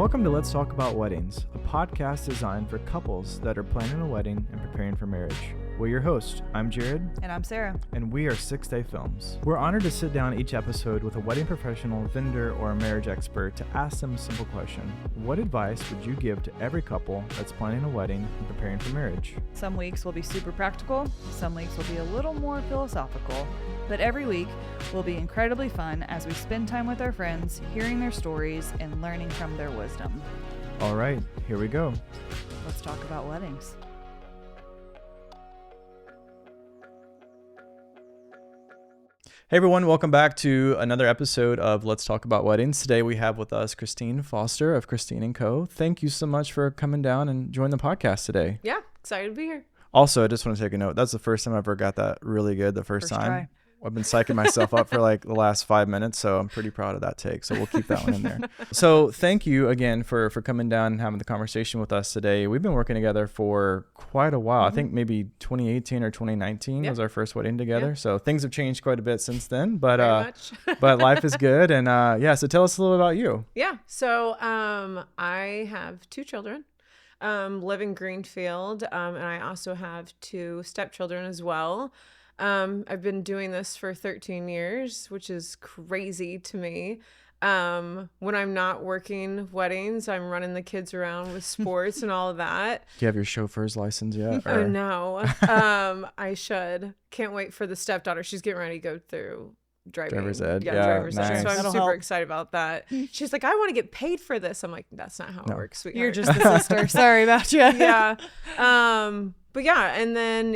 Welcome to Let's Talk About Weddings, a podcast designed for couples that are planning a wedding and preparing for marriage. We're your hosts. I'm Jared. And I'm Sarah. And we are 6 Day Films. We're honored to sit down each episode with a wedding professional, vendor, or a marriage expert to ask them a simple question. What advice would you give to every couple that's planning a wedding and preparing for marriage? Some weeks will be super practical. Some weeks will be a little more philosophical. But every week will be incredibly fun as we spend time with our friends, hearing their stories and learning from their wisdom. All right, here we go. Let's talk about weddings. Hey everyone, welcome back to another episode of Let's Talk About Weddings. Today we have with us Christine Foster of Christine & Co. Thank you so much for coming down and joining the podcast today. Yeah, excited to be here. Also, I just want to take a note. That's the first time I ever got that really good the first time. Try. I've been psyching myself up for like the last 5 minutes, so I'm pretty proud of that take. So we'll keep that one in there. So thank you again for coming down and having the conversation with us today. We've been working together for quite a while. I think maybe 2018 or 2019 was our first wedding together. Yeah. So things have changed quite a bit since then, but but life is good. And so tell us a little about you. Yeah. So I have 2 children. Live in Greenfield, and I also have 2 stepchildren as well. I've been doing this for 13 years, which is crazy to me. When I'm not working weddings, I'm running the kids around with sports and all of that. Do you have your chauffeur's license yet? Oh, no. I should. Can't wait for the stepdaughter. She's getting ready to go through driver's ed. Yeah, driver's nice. ed. So I'm That'll super help. excited about that. She's like, I want to get paid for this. I'm like, that's not how it works, sweetheart. You're just the sister. Sorry about you. Yeah. But yeah, and then,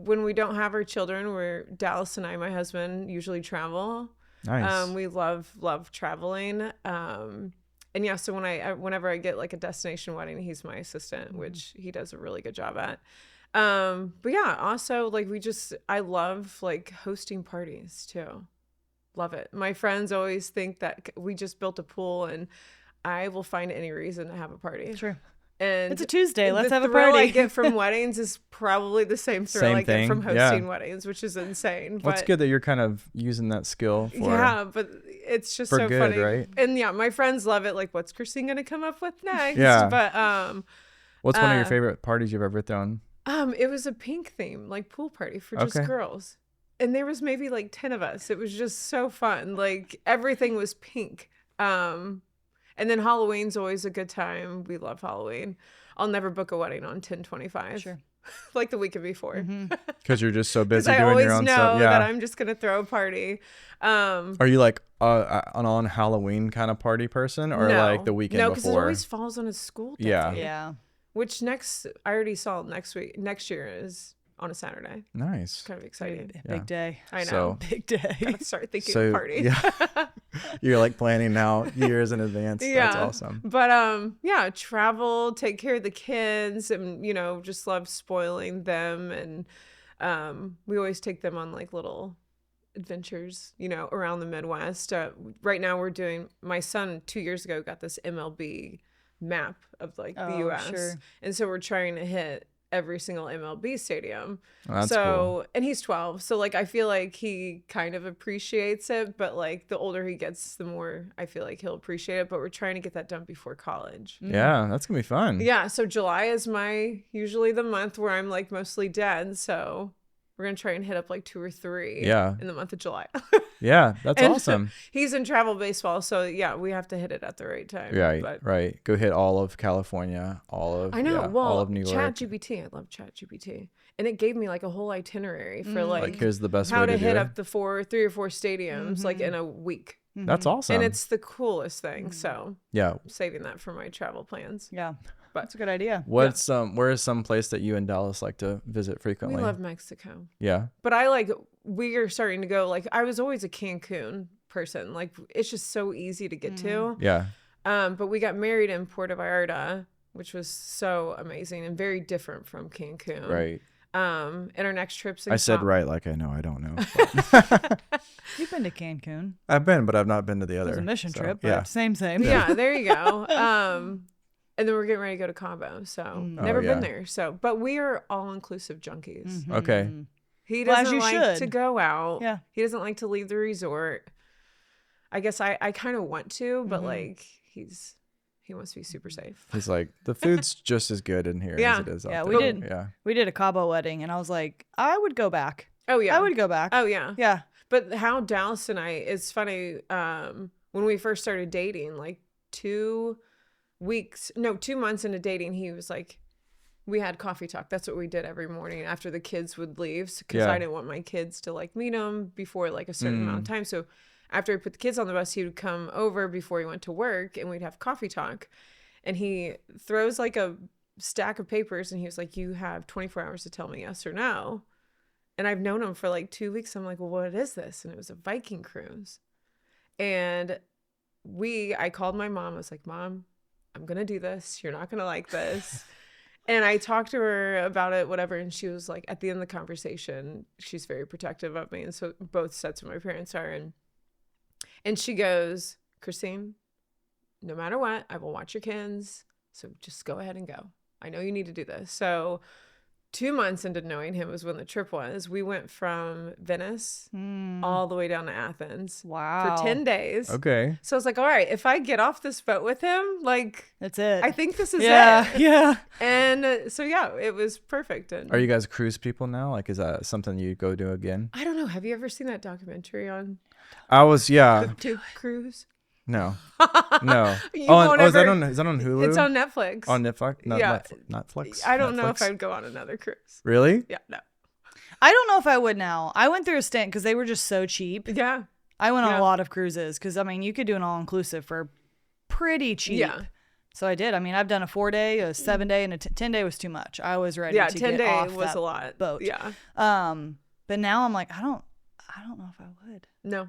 when we don't have our children, Dallas and I, my husband, usually travel. Nice. We love traveling. And yeah, so whenever I get like a destination wedding, he's my assistant, which he does a really good job at. But yeah, also like I love like hosting parties too. Love it. My friends always think that we just built a pool and I will find any reason to have a party. True. And It's a Tuesday. Let's have a thrill party. I get from weddings is probably the same thrill Same I get thing, from yeah. hosting weddings, which is insane. Well, it's good that you're kind of using that skill for yeah, but it's just for so good, funny, right? And yeah, my friends love it. Like, what's Christine gonna come up with next? Yeah. But What's one of your favorite parties you've ever thrown? it was a pink theme, like pool party for just Okay. girls, and there was maybe like 10 of us. It was just so fun. Like everything was pink. And then Halloween's always a good time. We love Halloween. I'll never book a wedding on 10/25. Sure. Like the weekend before. Because you're just so busy I doing always your own know stuff. Yeah. that I'm just gonna throw a party. Are you like an on Halloween kind of party person, or No. like the weekend No, because it before? always falls on a school day. Yeah. Yeah. Which I already saw next year is on a Saturday. Nice. Kind of excited. Yeah. Big day. I know. So- Big day. Gotta start thinking So party. yeah, you're like planning now years in advance. That's awesome. But yeah, travel, take care of the kids, and just love spoiling them. And we always take them on like little adventures, around the Midwest. Right now my son 2 years ago got this MLB map of like the Oh, US. sure. And so we're trying to hit every single MLB stadium. Oh, that's cool. And he's 12. So like, I feel like he kind of appreciates it, but like the older he gets, the more I feel like he'll appreciate it. But we're trying to get that done before college. Yeah, that's gonna be fun. Yeah. So July is usually the month where I'm like mostly dead. So we're going to try and hit up like 2 or 3 in the month of July. Yeah, that's And awesome. He's in travel baseball. So yeah, we have to hit it at the right time. Right, But right. Go hit all of California, I know. yeah, Well, all of New York. ChatGPT. I love ChatGPT. And it gave me like a whole itinerary for Like here's the best how way to to do hit it. up the 3 or 4 stadiums like in a week. That's awesome. And it's the coolest thing. So yeah. I'm saving that for my travel plans. Yeah. But That's a good idea. Where is some place that you and Dallas like to visit frequently? We love Mexico. Yeah. But we are starting to go, like, I was always a Cancun person. Like, it's just so easy to get to. Yeah. But we got married in Puerto Vallarta, which was so amazing and very different from Cancun. Right. And our next trip's in I said right like I know I don't know. You've been to Cancun. I've been, but I've not been to the It other. was a mission so, trip, but Yeah. same. Yeah, there you go. And then we're getting ready to go to Cabo. So never yeah. been there. So, but we are all inclusive junkies. Okay. He Well, as doesn't you like should. to go out. Yeah. He doesn't like to leave the resort. I guess I kind of want to, but like He wants to be super safe. He's like, the food's just as good in here Yeah. as it is out Yeah, there. we did. Yeah. We did a Cabo wedding, and I was like, I would go back. Oh yeah. I would go back. Oh yeah. Yeah. But how Dallas and I, it's funny, when we first started dating, like 2 months into dating, he was like, we had coffee talk. That's what we did every morning after the kids would leave, because Yeah. I didn't want my kids to like meet him before like a certain amount of time. So after I put the kids on the bus, he would come over before he went to work, and we'd have coffee talk. And he throws like a stack of papers, and he was like, you have 24 hours to tell me yes or no. And I've known him for like 2 weeks. I'm like, well, what is this? And it was a Viking cruise. And I called my mom. I was like, Mom, I'm going to do this. You're not going to like this. And I talked to her about it, whatever. And she was like, at the end of the conversation, she's very protective of me. And so both sets of my parents are. And she goes, Christine, no matter what, I will watch your kids. So just go ahead and go. I know you need to do this. So 2 months into knowing him was when the trip was. We went from Venice all the way down to Athens. Wow. For 10 days. Okay. So I was like, all right, if I get off this boat with him, like, That's it. I think this is yeah. it. Yeah. And so, yeah, it was perfect. And Are you guys cruise people now? Like, is that something you go do again? I don't know. Have you ever seen that documentary on Yeah. the cruise? No. No. You Oh, won't is that ever- on Hulu? It's on Netflix. On Netflix? Yeah. Netflix? I don't know if Netflix? I'd go on another cruise. Really? Yeah, no. I don't know if I would now. I went through a stint because they were just so cheap. Yeah. I went on Yeah. a lot of cruises because, I mean, you could do an all-inclusive for pretty cheap. Yeah. So I did. I mean, I've done a 4-day, a 7-day, and a 10-day was too much. I was ready Yeah, to 10 get day off was that a lot. boat. Yeah. But now I'm like, I don't know if I would. No.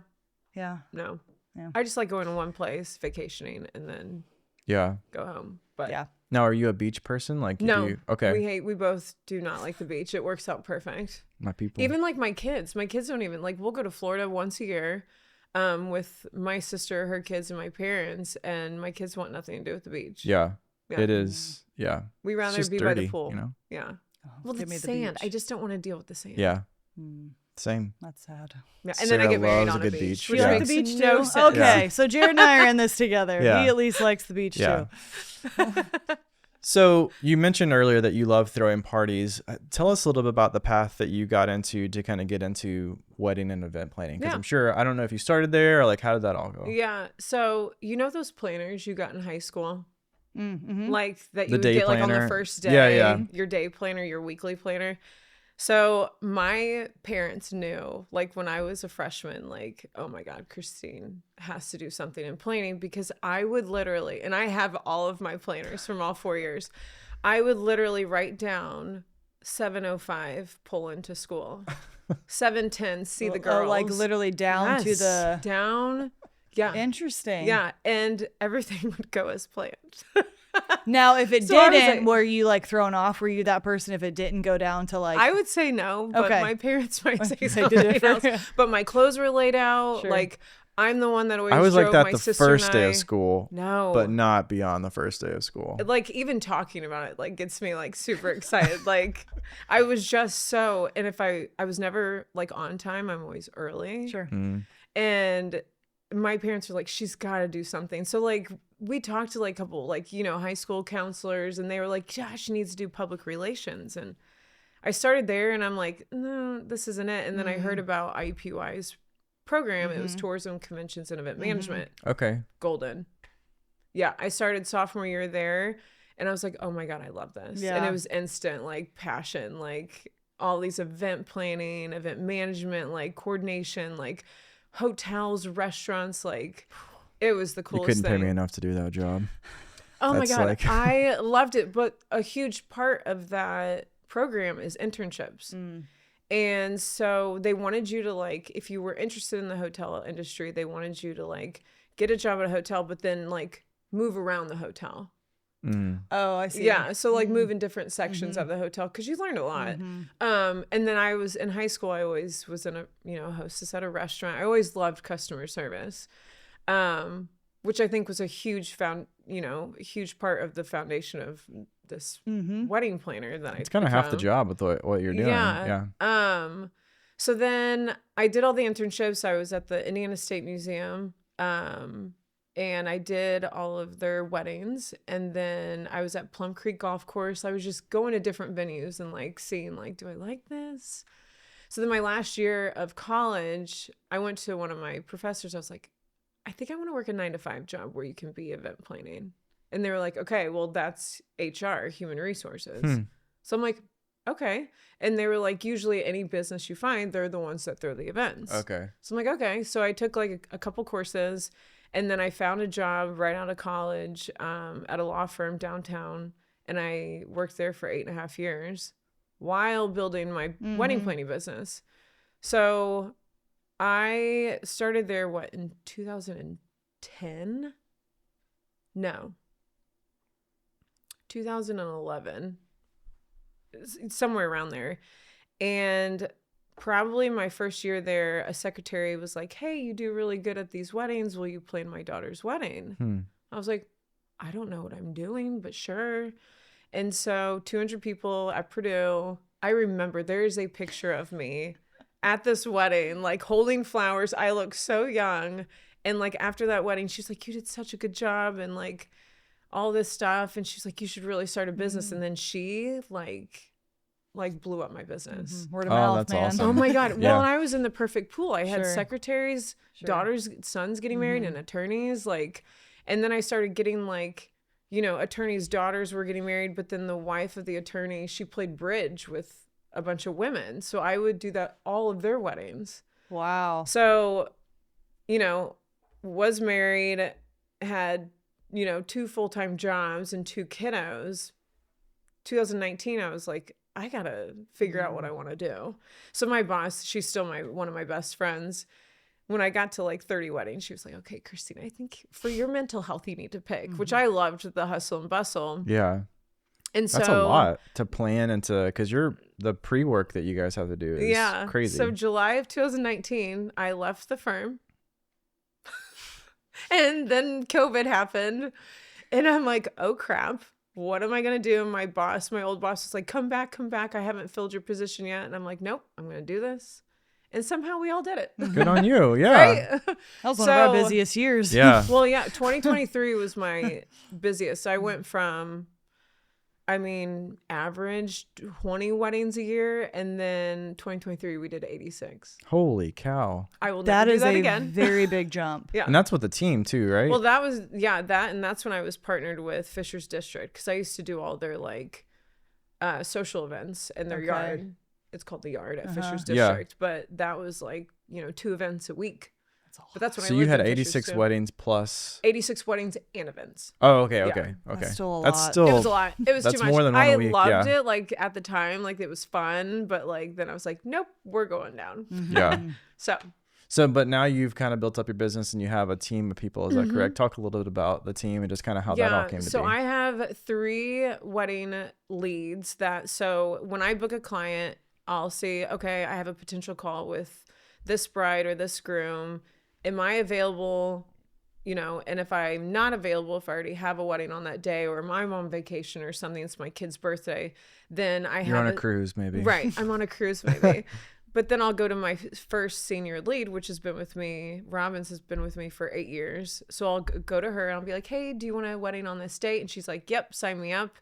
Yeah. No. Yeah. I just like going to one place, vacationing, and then Yeah. go home. But Yeah. Now, are you a beach person? Like, no. Okay. We both do not like the beach. It works out perfect. My people. Even like my kids don't even like, we'll go to Florida once a year with my sister, her kids, and my parents, and my kids want nothing to do with the beach. Yeah. Yeah. It is. Yeah. We It's rather just be by dirty, the pool. you know? Yeah. Oh, Well, give it's me the sand. beach. I just don't want to deal with the sand. Yeah. Mm, Same. that's sad. Yeah. And then I Sarah get married loves on a a good beach. beach. Which You like makes the beach no too? sense. Okay, Yeah. so Jared and I are in this together. Yeah. He at least likes the beach Yeah. too. So you mentioned earlier that you love throwing parties. Tell us a little bit about the path that you got into to kind of get into wedding and event planning. Because Yeah. I'm sure, I don't know if you started there or like, how did that all go? Yeah. So, you know those planners you got in high school? Mm-hmm. Like that The you would day get like on planner. the first day, Yeah, yeah. your day planner, your weekly planner. So my parents knew, like when I was a freshman, like, oh my God, Christine has to do something in planning, because I would literally, and I have all of my planners from all 4 years, I would literally write down 7:05, pull into school, 7:10, see the girls. Oh, like literally down to Yes, the. down. Yeah. Interesting. Yeah. And everything would go as planned. Now, if it So I was didn't, like- were you like thrown off? Were you that person if it didn't go down to like? I would say no, but Okay. my parents might say They something did else. different. But my clothes were laid out. Sure. Like, I'm the one that always I was like drove that my the sister first and day I- of school, No. but not beyond the first day of school. Like, even talking about it, like, gets me, like, super excited. Like, I was just so, and if I was never, like, on time, I'm always early. Sure. Mm. And my parents were like, she's got to do something. So, like, we talked to, like, a couple, like, you know, high school counselors, and they were like, yeah, she needs to do public relations. And I started there, and I'm like, no, this isn't it. And then I heard about IUPUI's program. It was tourism, conventions, and event management. Okay. Golden. Yeah, I started sophomore year there, and I was like, oh my God, I love this. Yeah. And it was instant, like, passion, like, all these event planning, event management, like, coordination, like, hotels, restaurants, like, it was the You coolest couldn't thing. pay me enough to do that job. Oh my That's God, like- I loved it. But a huge part of that program is internships. And so they wanted you to, like, if you were interested in the hotel industry, they wanted you to, like, get a job at a hotel, but then, like, move around the hotel. Mm. Oh, I see. Yeah. So, like, move in different sections of the hotel, because you learned a lot. And then I was in high school, I always was in a, you know, hostess at a restaurant. I always loved customer service, which I think was a huge huge part of the foundation of this wedding planner that It's kind of half the job with what you're doing. Yeah. Yeah. So then I did all the internships. I was at the Indiana State Museum. and I did all of their weddings. And then I was at Plum Creek Golf Course. I was just going to different venues and like seeing like, do I like this? So then my last year of college, I went to one of my professors. I was like, I think I want to work a 9-to-5 job where you can be event planning. And they were like, okay, well, that's HR, human resources. So I'm like, okay. And they were like, usually any business you find, they're the ones that throw the events. Okay. So I'm like, okay. So I took like a couple courses, and then I found a job right out of college at a law firm downtown. And I worked there for 8.5 years while building my wedding planning business. So I started there, in 2010? No. 2011. Somewhere around there. And probably my first year there, a secretary was like, hey, you do really good at these weddings. Will you plan my daughter's wedding? I was like, I don't know what I'm doing, but sure. And so 200 people at Purdue. I remember there is a picture of me at this wedding, like holding flowers. I look so young. And like after that wedding, she's like, you did such a good job. And like all this stuff. And she's like, you should really start a business. And then she like blew up my business. Word of mouth, that's man. awesome. Oh my God. Yeah. Well, and I was in the perfect pool. I had Sure. secretaries, daughters, sons getting married, and attorneys. Like, and then I started getting like, you know, attorneys' daughters were getting married, but then the wife of the attorney, she played bridge with a bunch of women. So I would do that, all of their weddings. Wow. So, you know, was married, had, you know, 2 full-time jobs and 2 kiddos. 2019, I was like, I gotta figure out what I want to do. So my boss, she's still one of my best friends. When I got to like 30 weddings, she was like, okay, Christina, I think for your mental health, you need to pick, which I loved, the hustle and bustle. Yeah. And That's a lot to plan and to, because the pre-work that you guys have to do is crazy. So July of 2019, I left the firm. And then COVID happened. And I'm like, oh crap, what am I going to do? And my old boss was like, come back. I haven't filled your position yet. And I'm like, nope, I'm going to do this. And somehow we all did it. Good on you. Yeah. Right? That was one of our busiest years. Yeah. Well, yeah, 2023 was my busiest. I went from, average 20 weddings a year. And then 2023, we did 86. Holy cow. I will That never do is that a again. very big jump. Yeah. And that's with the team too, right? Well, that was, and that's when I was partnered with Fisher's District, because I used to do all their like social events in their yard. It's called the Yard at Fisher's District, but that was like, 2 events a week. But that's when so I you lived had in 86 Fisher's, weddings plus 86 weddings and events. Oh, okay. That's still a That's lot. still It was a lot. It was that's too much. more than one a week. I loved Yeah. it like at the time, like it was fun, but like then I was like, nope, we're going down. Yeah. So, but now you've kind of built up your business and you have a team of people. Is that correct? Talk a little bit about the team and just kind of how that all came to be. So I have 3 wedding leads so when I book a client, I'll see, okay, I have a potential call with this bride or this groom. Am I available? And if I'm not available, if I already have a wedding on that day, or I'm on vacation or something, it's my kid's birthday, then You're on a cruise maybe. Right. I'm on a cruise maybe. But then I'll go to my first senior lead, which has been with me. Robin's has been with me for 8 years. So I'll go to her and I'll be like, hey, do you want a wedding on this date? And she's like, yep, sign me up.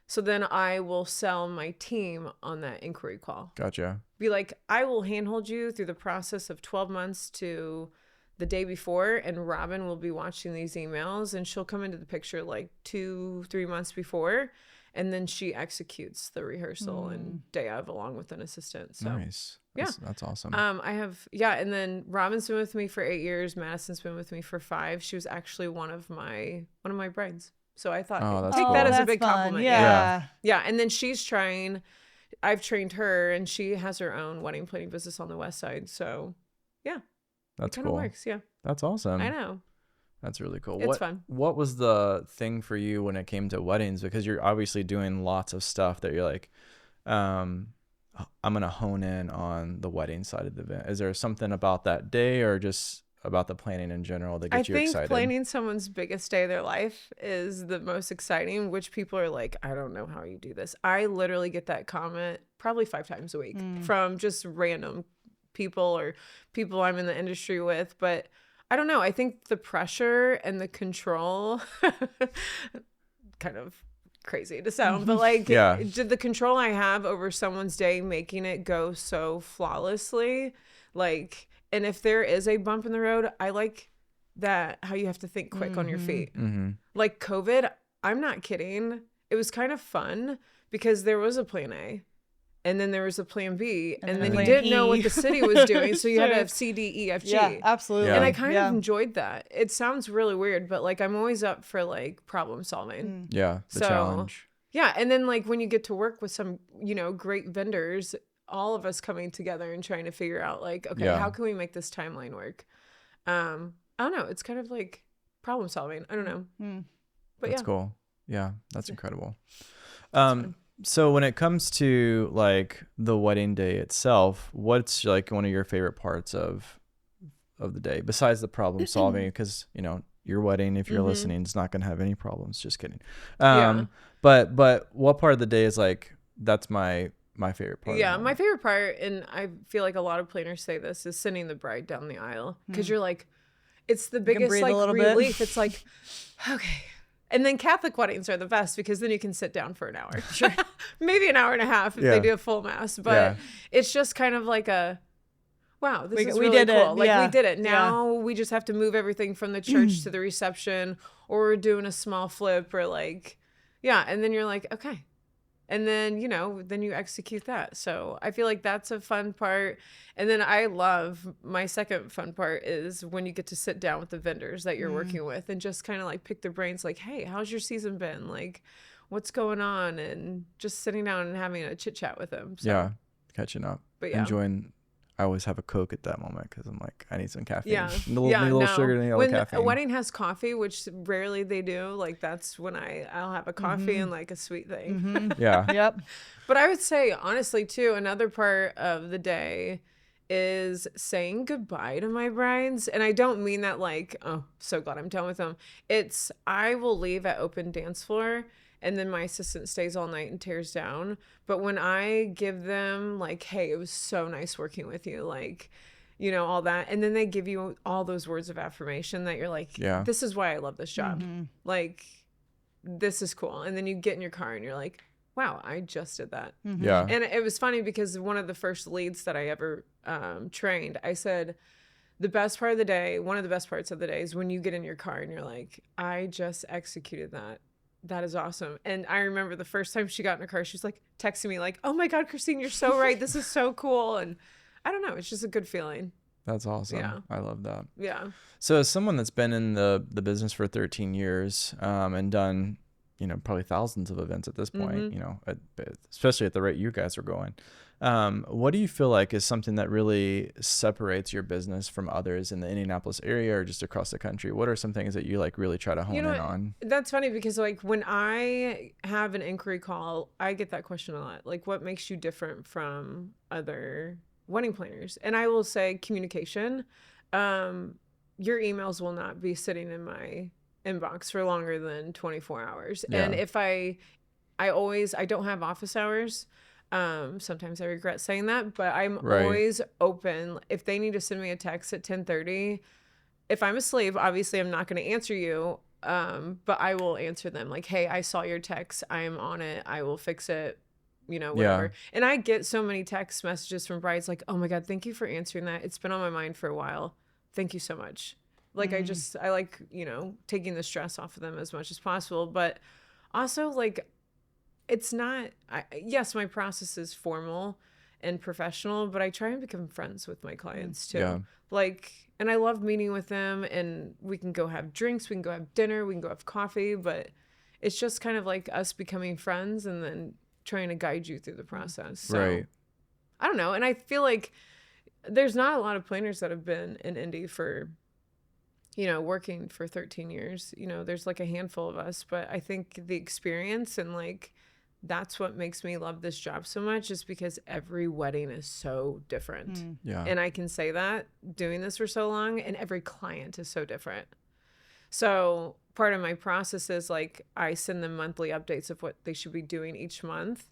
So then I will sell my team on that inquiry call. Gotcha. Be like, I will handhold you through the process of 12 months to the day before, and Robin will be watching these emails, and she'll come into the picture like 2-3 months before, and then she executes the rehearsal and day of along with an assistant. So Nice. That's awesome. and then Robin's been with me for 8 years. Madison's been with me for 5. She was actually one of my brides. So I thought, take that as a big compliment. Yeah. Yeah. And then I've trained her, and she has her own wedding planning business on the West Side. So yeah, that's it cool. Works. Yeah. That's awesome. I know. That's really cool. It's fun. What was the thing for you when it came to weddings? Because you're obviously doing lots of stuff that you're like, I'm going to hone in on the wedding side of the event. Is there something about that day or just about the planning in general that gets you excited? I think planning someone's biggest day of their life is the most exciting, which people are like, I don't know how you do this. I literally get that comment probably 5 times a week from just random people or people I'm in the industry with. But I don't know. I think the pressure and the control, kind of crazy to sound, but like the control I have over someone's day, making it go so flawlessly, like, and if there is a bump in the road, I like that how you have to think quick on your feet. Like COVID, I'm not kidding. It was kind of fun because there was a plan A. And then there was a plan B, and then you didn't know what the city was doing, so you had to have C, D, E, F, G. Yeah, absolutely. And I kind of enjoyed that. It sounds really weird, but like I'm always up for like problem solving. Yeah, the challenge. Yeah, and then like when you get to work with some, great vendors, all of us coming together and trying to figure out like, okay, how can we make this timeline work? I don't know. It's kind of like problem solving. I don't know. But that's cool. Yeah, that's incredible. So when it comes to like the wedding day itself, what's like one of your favorite parts of the day besides the problem solving? Because your wedding, if you're listening, is not going to have any problems. Just kidding. But what part of the day is like that's my favorite part? Yeah, my favorite part, and I feel like a lot of planners say this, is sending the bride down the aisle because you're like, it's the biggest like relief. It's like, okay. And then Catholic weddings are the best because then you can sit down for an hour. Sure. Maybe an hour and a half if they do a full mass. But it's just kind of like a, wow, this is really cool. Like we did it. Now we just have to move everything from the church to the reception, or we're doing a small flip, or like, and then you're like, okay. And then, then you execute that. So I feel like that's a fun part. And then I love my second fun part is when you get to sit down with the vendors that you're working with and just kind of like pick their brains like, hey, how's your season been? Like, what's going on? And just sitting down and having a chit chat with them. So, catching up. But enjoying. I always have a Coke at that moment because I'm like, I need some caffeine. Yeah. A little sugar and a little caffeine. When a wedding has coffee, which rarely they do, like that's when I'll have a coffee and like a sweet thing. Yeah. Yep. But I would say, honestly, too, another part of the day is saying goodbye to my brides. And I don't mean that like, oh, so glad I'm done with them. It's, I will leave at open dance floor and then my assistant stays all night and tears down. But when I give them like, hey, it was so nice working with you, like, all that. And then they give you all those words of affirmation that you're like, this is why I love this job. Like, this is cool. And then you get in your car and you're like, wow, I just did that. Yeah. And it was funny because one of the first leads that I ever trained, I said, the best part of the day, one of the best parts of the day is when you get in your car and you're like, I just executed that. That is awesome. And I remember the first time she got in her car, she was like texting me like, oh my God, Christine, you're so right. This is so cool. And I don't know. It's just a good feeling. That's awesome. Yeah. I love that. Yeah. So as someone that's been in the business for 13 years and done, probably thousands of events at this point, especially at the rate you guys are going, what do you feel like is something that really separates your business from others in the Indianapolis area or just across the country? What are some things that you like really try to hone in on? That's funny because like when I have an inquiry call, I get that question a lot. Like, what makes you different from other wedding planners? And I will say communication. Your emails will not be sitting in my inbox for longer than 24 hours. Yeah. And if I don't have office hours. Sometimes I regret saying that, but I'm always open. If they need to send me a text at 10:30, if I'm asleep, obviously I'm not going to answer you. But I will answer them like, hey, I saw your text. I am on it. I will fix it, whatever. Yeah. And I get so many text messages from brides like, oh my God, thank you for answering that. It's been on my mind for a while. Thank you so much. Like, I like, taking the stress off of them as much as possible. But also like, it's not, yes, my process is formal and professional, but I try and become friends with my clients too. Yeah. Like, and I love meeting with them and we can go have drinks, we can go have dinner, we can go have coffee, but it's just kind of like us becoming friends and then trying to guide you through the process. So, right. I don't know. And I feel like there's not a lot of planners that have been in Indy for, working for 13 years. There's like a handful of us, but I think the experience and like, that's what makes me love this job so much is because every wedding is so different. Yeah. And I can say that doing this for so long, and every client is so different. So part of my process is like I send them monthly updates of what they should be doing each month.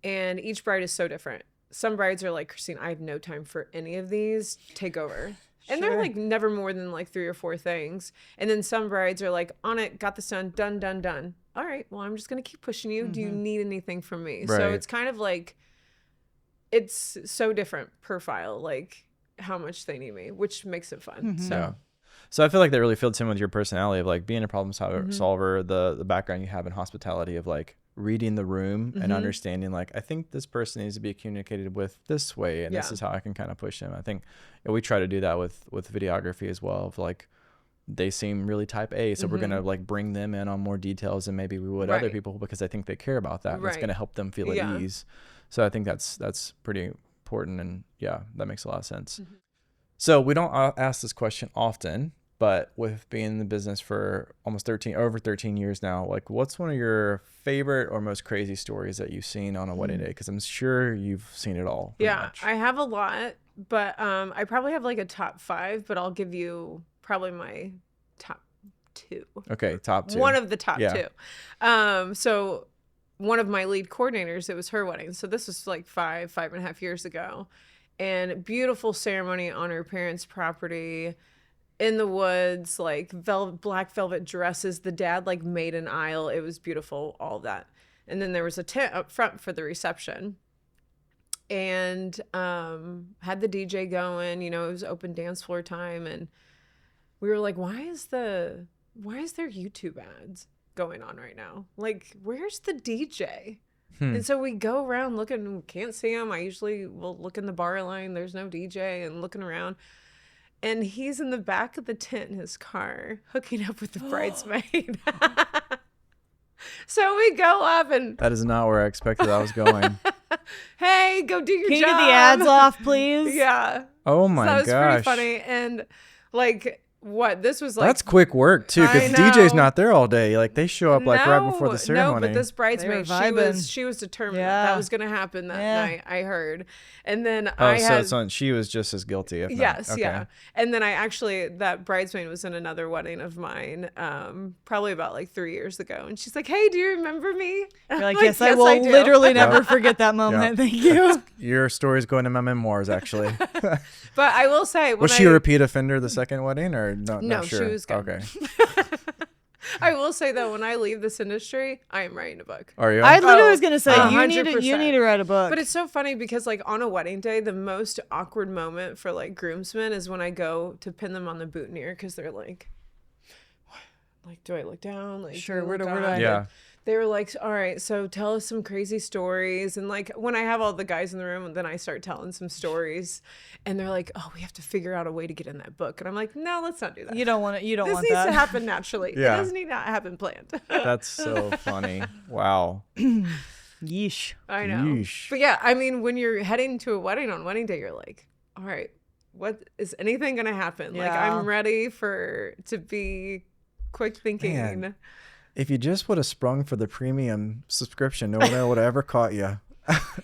And each bride is so different. Some brides are like, Christine, I have no time for any of these. Take over. And they're like never more than like 3 or 4 things. And then some brides are like, on it, got this done, done. All right, well, I'm just going to keep pushing you. Do you need anything from me? Right. So it's kind of like, it's so different per file, like how much they need me, which makes it fun. So I feel like that really fits in with your personality of like being a problem solver, the background you have in hospitality of like reading the room and understanding like, I think this person needs to be communicated with this way. And this is how I can kind of push them. I think we try to do that with videography as well. Of like, they seem really type A. So we're going to like bring them in on more details than maybe we would other people, because I think they care about that. And it's going to help them feel at ease. So I think that's pretty important. And yeah, that makes a lot of sense. So we don't ask this question often, but with being in the business for almost over 13 years now, like what's one of your favorite or most crazy stories that you've seen on a wedding day? Because I'm sure you've seen it all. Much. I have a lot, but I probably have like a top 5, but I'll give you probably my top 2. Okay, top 2. One of the top 2. So one of my lead coordinators, it was her wedding. So this was like 5.5 years ago. And beautiful ceremony on her parents' property in the woods, like black velvet dresses. The dad like made an aisle. It was beautiful, all of that. And then there was a tent up front for the reception. And had the DJ going, it was open dance floor time. And we were like, why is there YouTube ads going on right now? Like, where's the DJ? And so we go around looking, can't see him. I usually will look in the bar line. There's no DJ, and looking around. And he's in the back of the tent in his car, hooking up with the bridesmaid. So we go up and... That is not where I expected I was going. Hey, go do your job. Can you get the ads off, please? Yeah. Oh my gosh. So that was pretty funny. And like... this was like, that's quick work too, because DJ's not there all day. Like they show up like right before the ceremony. No, but this bridesmaid, she was determined that was going to happen that night. I heard, and then she was just as guilty. Yeah. And then that bridesmaid was in another wedding of mine, probably about like 3 years ago, and she's like, "Hey, do you remember me?" You're like, yes, I will literally never forget that moment. Thank you. Your story's going to my memoirs, actually. But I will say, was she a repeat offender the second wedding, or no? Sure. She was good. Okay. I will say though, when I leave this industry, I am writing a book. Are you? I literally was gonna say you need to write a book. But it's so funny because like on a wedding day, the most awkward moment for like groomsmen is when I go to pin them on the boutonniere, because they're like, do I look down? Like, sure, where do I? Yeah. They were like, all right, so tell us some crazy stories. And like when I have all the guys in the room, then I start telling some stories, and they're like, oh, we have to figure out a way to get in that book. And I'm like, no, let's not do that. You don't want it. You don't this want needs that to happen naturally. Yeah. It doesn't need to happen planned. That's so funny. Wow. Yeesh. I know. Yeesh. But yeah, I mean, when you're heading to a wedding on wedding day, you're like, all right, what is anything going to happen? Yeah. Like I'm ready to be quick thinking. Man. If you just would have sprung for the premium subscription, no one would have ever caught you.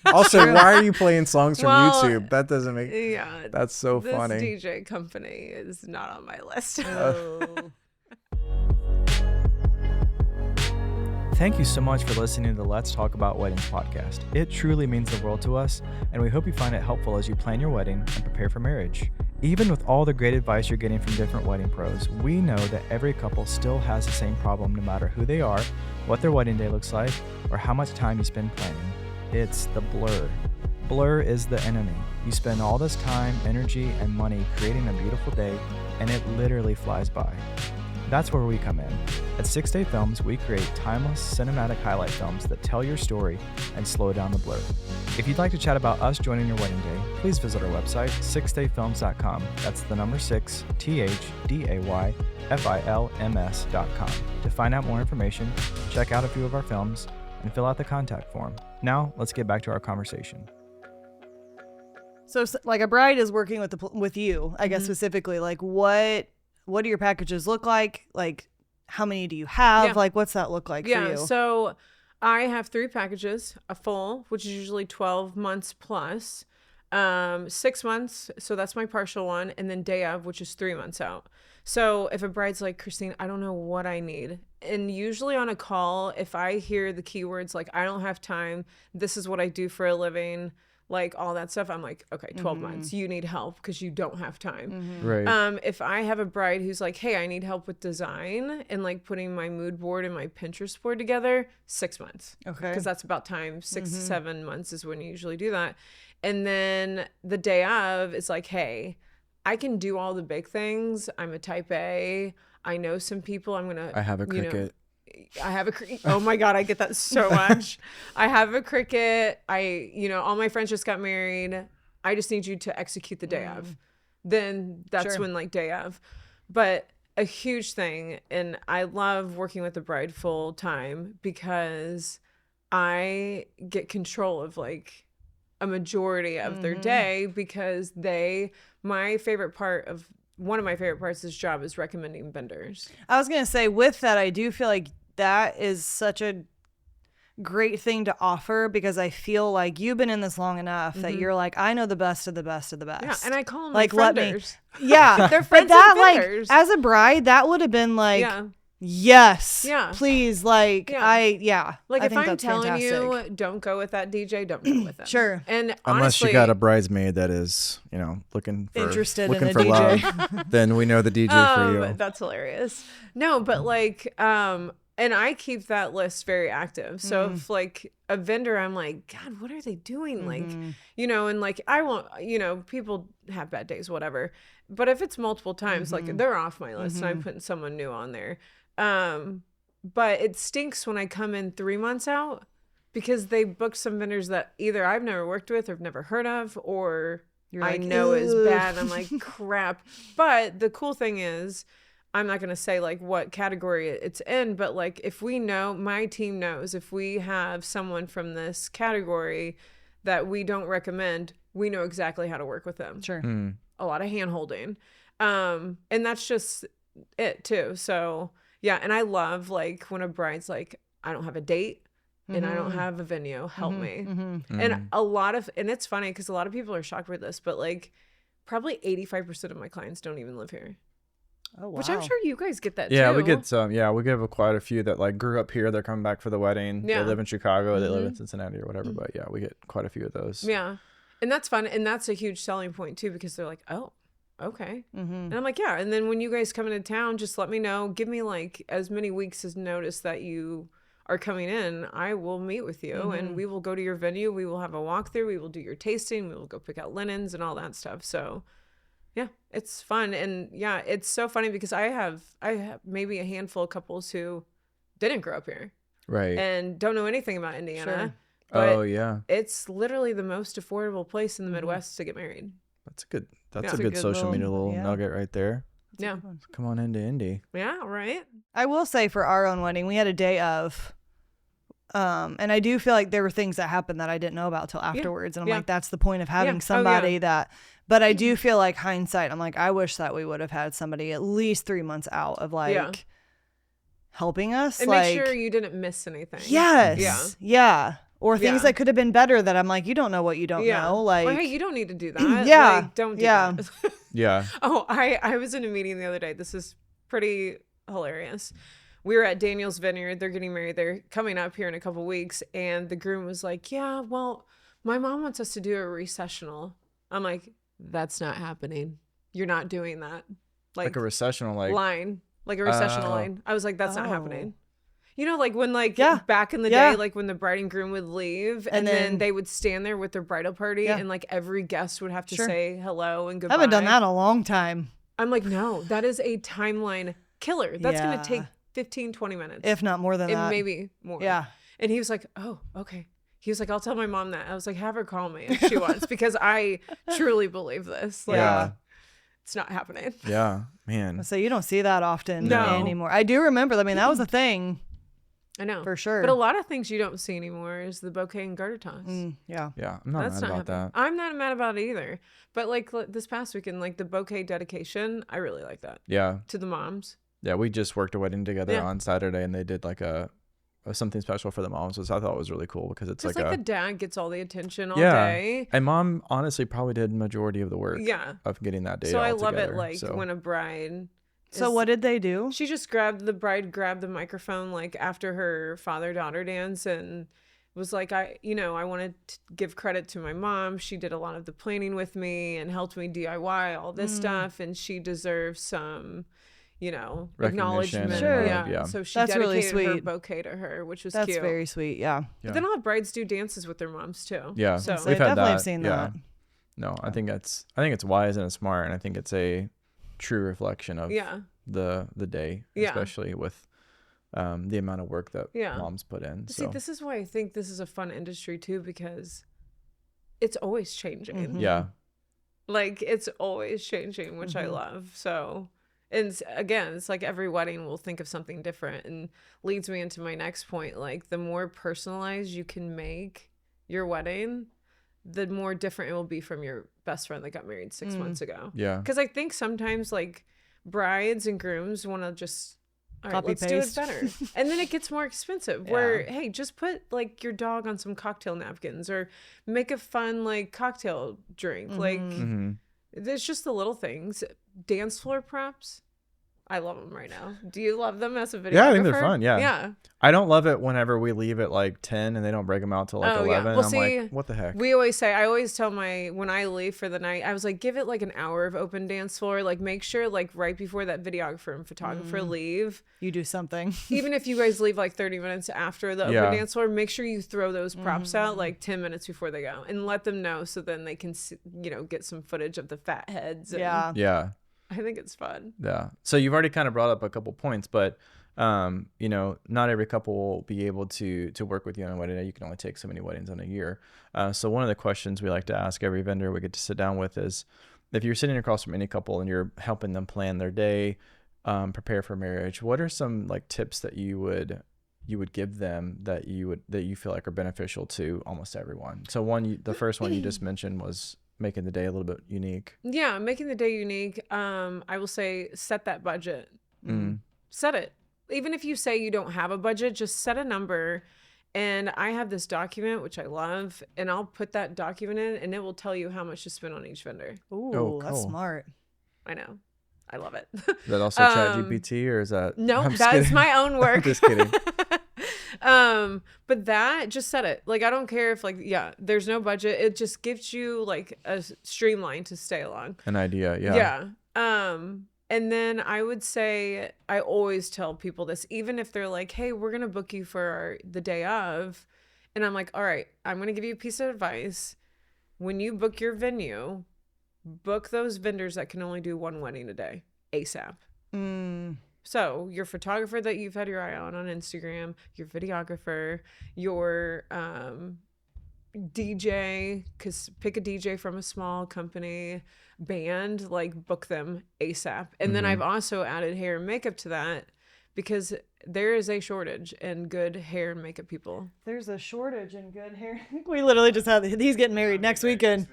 Also, why are you playing songs from YouTube? That doesn't make... Yeah. That's so funny. This DJ company is not on my list. Thank you so much for listening to the Let's Talk About Weddings podcast. It truly means the world to us, and we hope you find it helpful as you plan your wedding and prepare for marriage. Even with all the great advice you're getting from different wedding pros, we know that every couple still has the same problem no matter who they are, what their wedding day looks like, or how much time you spend planning. It's the blur. Blur is the enemy. You spend all this time, energy, and money creating a beautiful day, and it literally flies by. That's where we come in. At 6 Day Films, we create timeless cinematic highlight films that tell your story and slow down the blur. If you'd like to chat about us joining your wedding day, please visit our website, 6dayfilms.com. That's the number 6, THDAYFILMS.com. To find out more information, check out a few of our films, and fill out the contact form. Now, let's get back to our conversation. So, like a bride is working with you, I guess specifically, like what do your packages look like? Like, how many do you have? Yeah. Like, what's that look like for you? Yeah, so I have 3 packages, a full, which is usually 12 months plus, 6 months, so that's my partial one, and then day of, which is 3 months out. So if a bride's like, Christine, I don't know what I need. And usually on a call, if I hear the keywords like, I don't have time, this is what I do for a living, like all that stuff, I'm like, okay, 12 months, you need help because you don't have time. Right. If I have a bride who's like, hey, I need help with design and like putting my mood board and my Pinterest board together, 6 months. Okay. Because that's about time. 6 to 7 months is when you usually do that. And then the day of, it's like, hey, I can do all the big things. I'm a type A. I know some people. I have a Cricut. Oh my God, I get that so much. I have a Cricut. All my friends just got married. I just need you to execute the day of. Then that's when like day of. But a huge thing, and I love working with the bride full time because I get control of like a majority of their day because one of my favorite parts of this job is recommending vendors. I was going to say with that, I do feel like that is such a great thing to offer because I feel like you've been in this long enough that you're like, I know the best of the best of the best. Yeah, and I call them like my friendors. Yeah. They're friends and vendors. Like as a bride, that would have been like, yes, please. Like like I if think I'm that's telling fantastic. you, don't go with that DJ, don't go with them. Sure. And unless honestly, you got a bridesmaid that is, looking for interested looking in for a DJ. love, then we know the DJ for you. That's hilarious. No, but like, and I keep that list very active. So if like a vendor, I'm like, God, what are they doing? Like, and like, I won't, people have bad days, whatever. But if it's multiple times, like they're off my list and I'm putting someone new on there. But it stinks when I come in 3 months out because they booked some vendors that either I've never worked with or have never heard of, or I know is bad. I'm like, crap. But the cool thing is, I'm not going to say like what category it's in, but like if we know, my team knows if we have someone from this category that we don't recommend, we know exactly how to work with them. Sure. A lot of hand holding. And that's just it too. So yeah. And I love like when a bride's like, I don't have a date and I don't have a venue, help me. And and it's funny because a lot of people are shocked with this, but like probably 85% of my clients don't even live here. Oh, wow. Which I'm sure you guys get that Yeah, too. we get some. Yeah, we get quite a few that like grew up here. They're coming back for the wedding. Yeah. They live in Chicago. They live in Cincinnati or whatever. But yeah, we get quite a few of those. Yeah. And that's fun. And that's a huge selling point too, because they're like, oh, okay. And I'm like, yeah. And then when you guys come into town, just let me know. Give me like as many weeks as notice that you are coming in. I will meet with you and we will go to your venue. We will have a walkthrough. We will do your tasting. We will go pick out linens and all that stuff. So yeah, it's fun. And yeah, it's so funny because I have maybe a handful of couples who didn't grow up here. Right. And don't know anything about Indiana. Sure. But yeah. it's literally the most affordable place in the Midwest to get married. That's a good Yeah. a good social media little yeah. nugget right there. Yeah. Come on into Indy. Yeah, right? I will say for our own wedding, we had a day of, and I do feel like there were things that happened that I didn't know about till afterwards. And I'm like, that's the point of having somebody that, but I do feel like hindsight, I'm like, I wish that we would have had somebody at least 3 months out of like helping us. And like, make sure you didn't miss anything. Yes. Yeah. Yeah. Or things that could have been better that I'm like, you don't know what you don't know. Like, well, hey, you don't need to do that. Yeah. Like, don't do that. Yeah. Oh, I was in a meeting the other day. This is pretty hilarious. We were at Daniel's Vineyard. They're getting married. They're coming up here in a couple weeks. And the groom was like, yeah, well, my mom wants us to do a recessional. I'm like, that's not happening. You're not doing that. Like a recessional line. Like a recessional line. I was like, that's not happening. You know, like when back in the day, like when the bride and groom would leave and then they would stand there with their bridal party and like every guest would have to say hello and goodbye. I haven't done that in a long time. I'm like, no, that is a timeline killer. That's going to take 15, 20 minutes. If not more than that. Maybe more. Yeah. And he was like, oh, okay. He was like, I'll tell my mom that. I was like, have her call me if she wants because I truly believe this. Like, it's not happening. Yeah, man. So you don't see that often No. anymore. I do remember. I mean, that was a thing. I know. For sure. But a lot of things you don't see anymore is the bouquet and garter toss. Yeah. Yeah, I'm not mad about that. I'm not mad about it either. But like this past weekend, like the bouquet dedication, I really like that. Yeah. To the moms. Yeah, we just worked a wedding together on Saturday and they did like a something special for the moms, which I thought was really cool because it's like the dad gets all the attention all day. And mom honestly probably did majority of the work of getting that day. So I all love together, it like when a bride So what did they do? She just grabbed the microphone like after her father-daughter dance and was like, I wanted to give credit to my mom. She did a lot of the planning with me and helped me DIY all this stuff. And she deserves some, acknowledgement. Sure. Yeah. So she That's really dedicated her sweet. bouquet to her, which was That's cute. very sweet. Yeah. But then a lot of brides do dances with their moms too. Yeah. So we've had definitely that. have seen that. No, I think it's wise and it's smart, and I think it's a true reflection of the day, especially with the amount of work that moms put in. But see, this is why I think this is a fun industry too, because it's always changing. Yeah. Like it's always changing, which I love. So, and again, it's like every wedding will think of something different, and leads me into my next point. Like the more personalized you can make your wedding, the more different it will be from your best friend that got married 6 months ago. Yeah. Because I think sometimes like brides and grooms want to just, all right, Copy let's paste. do it better. And then it gets more expensive where, hey, just put like your dog on some cocktail napkins or make a fun like cocktail drink. Like it's just the little things. Dance floor props. I love them right now. Do you love them as a videographer? Yeah, I think they're fun. Yeah. Yeah. I don't love it whenever we leave at like 10 and they don't break them out till like 11. Well, I'm like, what the heck? I always tell when I leave for the night, I was like, give it like an hour of open dance floor. Like make sure like right before that videographer and photographer leave, You do something. even if you guys leave like 30 minutes after the open dance floor, make sure you throw those props out like 10 minutes before they go and let them know, so then they can, get some footage of the fat heads. And Yeah. I think it's fun. Yeah. So you've already kind of brought up a couple points, but not every couple will be able to work with you on a wedding day. You can only take so many weddings in a year. So one of the questions we like to ask every vendor we get to sit down with is, if you're sitting across from any couple and you're helping them plan their day, prepare for marriage, what are some like tips that you would give them that you feel like are beneficial to almost everyone? So the first one you just mentioned was making the day a little bit unique. Yeah, making the day unique. I will say set that budget. Set it. Even if you say you don't have a budget, just set a number. And I have this document, which I love, and I'll put that document in and it will tell you how much to spend on each vendor. Ooh, cool. That's smart. I know. I love it. Is that also ChatGPT or is that? No, that is my own work. Just kidding. But that, just set it. Like, I don't care if there's no budget. It just gives you like a streamline to stay along. An idea. Yeah. Yeah. And then I would say, I always tell people this, even if they're like, hey, we're going to book you for the day of. And I'm like, all right, I'm going to give you a piece of advice. When you book your venue, book those vendors that can only do one wedding a day, ASAP. So your photographer that you've had your eye on Instagram, your videographer, your DJ, because pick a DJ from a small company, band, like book them ASAP. And then I've also added hair and makeup to that, because there is a shortage in good hair and makeup people. There's a shortage in good hair. We literally just had, he's getting married next weekend.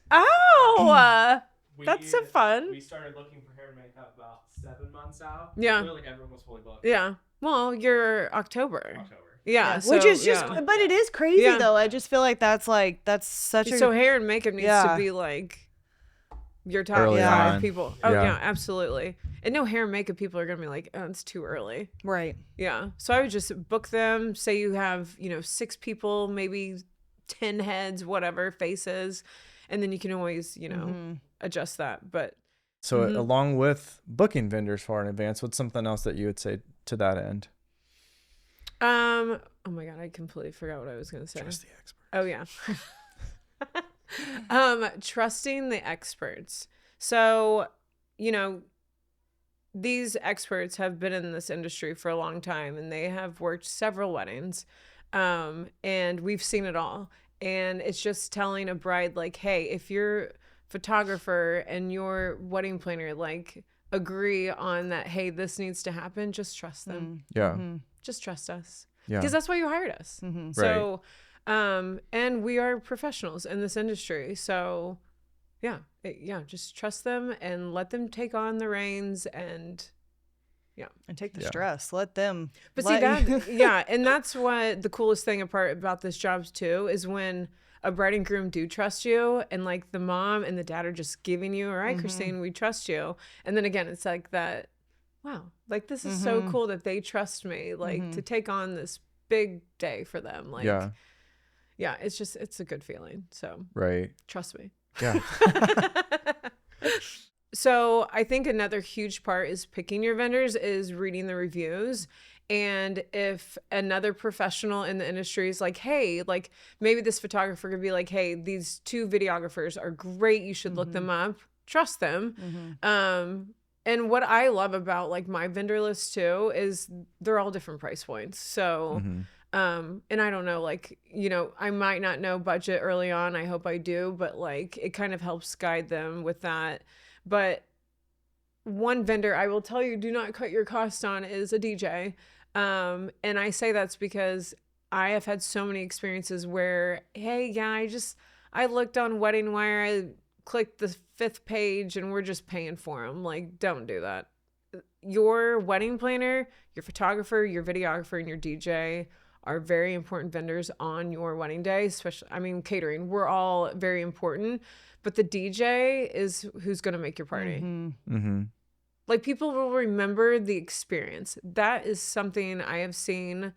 Oh, that's so fun. We started looking for hair and makeup about 7 months out. Yeah. Really, everyone was fully booked. Yeah. Well, you're October. Yeah. So, which is just, but it is crazy though. I just feel like that's such a. So hair and makeup needs to be like your top Early 5 on. people. Oh yeah, absolutely. And no, hair and makeup people are going to be like, oh, it's too early. Right. Yeah. So I would just book them. Say you have, 6 people, maybe 10 heads, whatever, faces. And then you can always, adjust that. But so along with booking vendors far in advance, what's something else that you would say to that end? oh my God, I completely forgot what I was going to say. Trust the expert. Oh yeah. Trusting the experts. So, these experts have been in this industry for a long time and they have worked several weddings. And we've seen it all. And it's just telling a bride like, hey, if your photographer and your wedding planner like agree on that, hey, this needs to happen, just trust them. Yeah. Just trust us. Yeah. Because that's why you hired us. So, and we are professionals in this industry. So just trust them and let them take on the reins and And take the stress. Let them. But see that, and that's what the coolest thing about this job too is when a bride and groom do trust you, and like the mom and the dad are just giving you, all right, Christine, we trust you. And then again, it's like that, wow, like this is so cool that they trust me, like to take on this big day for them. Like, yeah, it's a good feeling. So Right. trust me. Yeah. So I think another huge part is picking your vendors is reading the reviews. And if another professional in the industry is like, hey, like maybe this photographer could be like, hey, these 2 videographers are great. You should look them up. Trust them. And what I love about like my vendor list too is they're all different price points. So, and I don't know, like, you know, I might not know budget early on. I hope I do, but like it kind of helps guide them with that. But one vendor I will tell you, do not cut your cost on is a DJ. And I say that's because I have had so many experiences where, hey, yeah, I looked on Wedding Wire, I clicked the 5th page and we're just paying for them. Like, don't do that. Your wedding planner, your photographer, your videographer, and your DJ are very important vendors on your wedding day, especially, I mean, catering. We're all very important, but the DJ is who's going to make your party. Like, people will remember the experience. That is something I have seen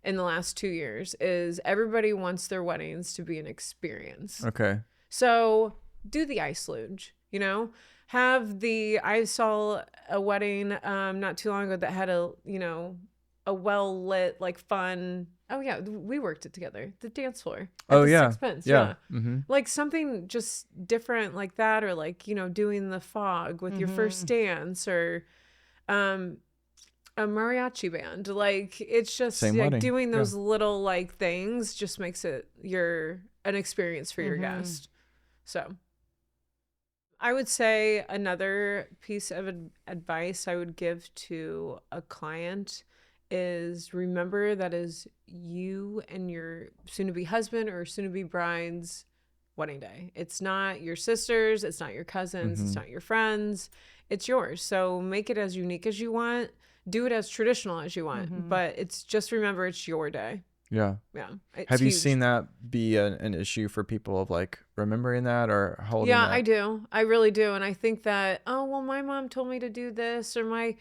in the last 2 years is everybody wants their weddings to be an experience. Okay. So do the ice luge, you know, I saw a wedding not too long ago that had a well lit, like fun. Oh yeah. We worked it together. The dance floor. Oh yeah. Sixpence. Yeah. Like something just different like that, or like, you know, doing the fog with your first dance, or a mariachi band. Like it's just like doing those little like things just makes it an experience for your guest. So I would say another piece of advice I would give to a client is remember that is you and your soon-to-be husband or soon-to-be bride's wedding day. It's not your sister's, it's not your cousins, it's not your friends, it's yours. So make it as unique as you want, do it as traditional as you want, but it's just remember it's your day. Yeah. Have you seen that be an issue for people of like remembering that or holding that? I do. I really do. And I think that, oh, well, my mom told me to do this, or my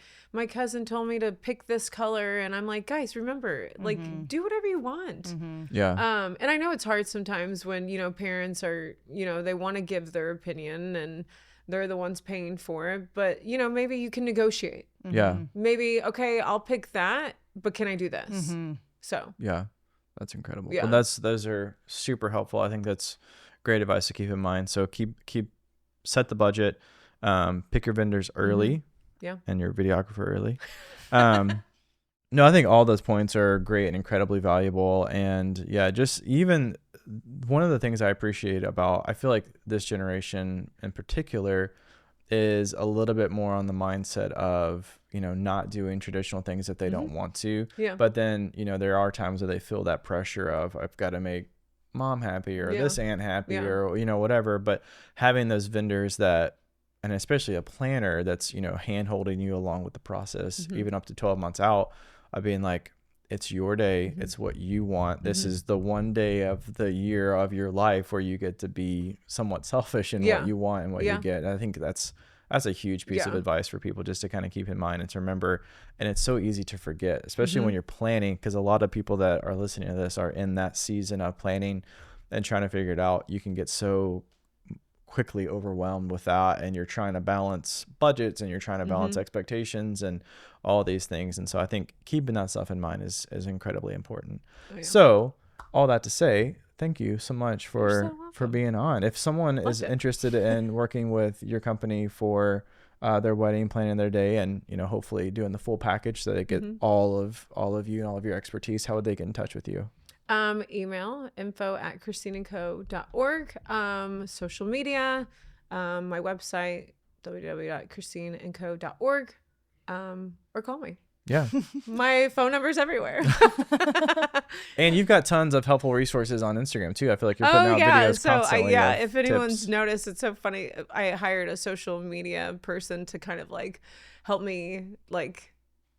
cousin told me to pick this color. And I'm like, guys, remember, like, do whatever you want. Yeah. And I know it's hard sometimes when, you know, parents are, you know, they want to give their opinion and they're the ones paying for it. But, you know, maybe you can negotiate. Yeah. Maybe, okay, I'll pick that, but can I do this? So. Yeah. That's incredible. Yeah. Well, those are super helpful. I think that's great advice to keep in mind. So set the budget, pick your vendors early, and your videographer early. No, I think all those points are great and incredibly valuable. And yeah, just even one of the things I appreciate about, I feel like this generation in particular is a little bit more on the mindset of, you know, not doing traditional things that they don't want to. Yeah. But then, you know, there are times where they feel that pressure of, I've got to make mom happy or this aunt happy or, you know, whatever. But having those vendors that, and especially a planner that's, you know, hand holding you along with the process, even up to 12 months out, of being like, it's your day. It's what you want. This is the one day of the year of your life where you get to be somewhat selfish in what you want and what you get. And I think that's a huge piece of advice for people just to kind of keep in mind and to remember. And it's so easy to forget, especially when you're planning, because a lot of people that are listening to this are in that season of planning and trying to figure it out. You can get so quickly overwhelmed with that, and you're trying to balance budgets and you're trying to balance expectations and all these things. And so I think keeping that stuff in mind is incredibly important. So all that to say, thank you so much for being on. If someone is interested in working with your company for their wedding, planning their day, and, you know, hopefully doing the full package so they get all of you and all of your expertise, how would they get in touch with you? Email info@christineandco.org, social media, my website, www.christineandco.org, or call me. Yeah. My phone number's everywhere. And you've got tons of helpful resources on Instagram too. I feel like you're putting out videos constantly. If anyone's noticed, it's so funny. I hired a social media person to kind of like help me like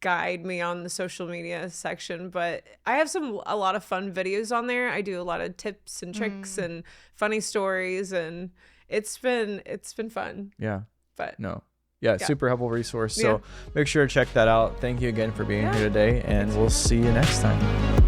guide me on the social media section, but I have a lot of fun videos on there. I do a lot of tips and tricks and funny stories, and it's been fun. Yeah. But super helpful resource. So make sure to check that out. Thank you again for being here today, and we'll see you next time.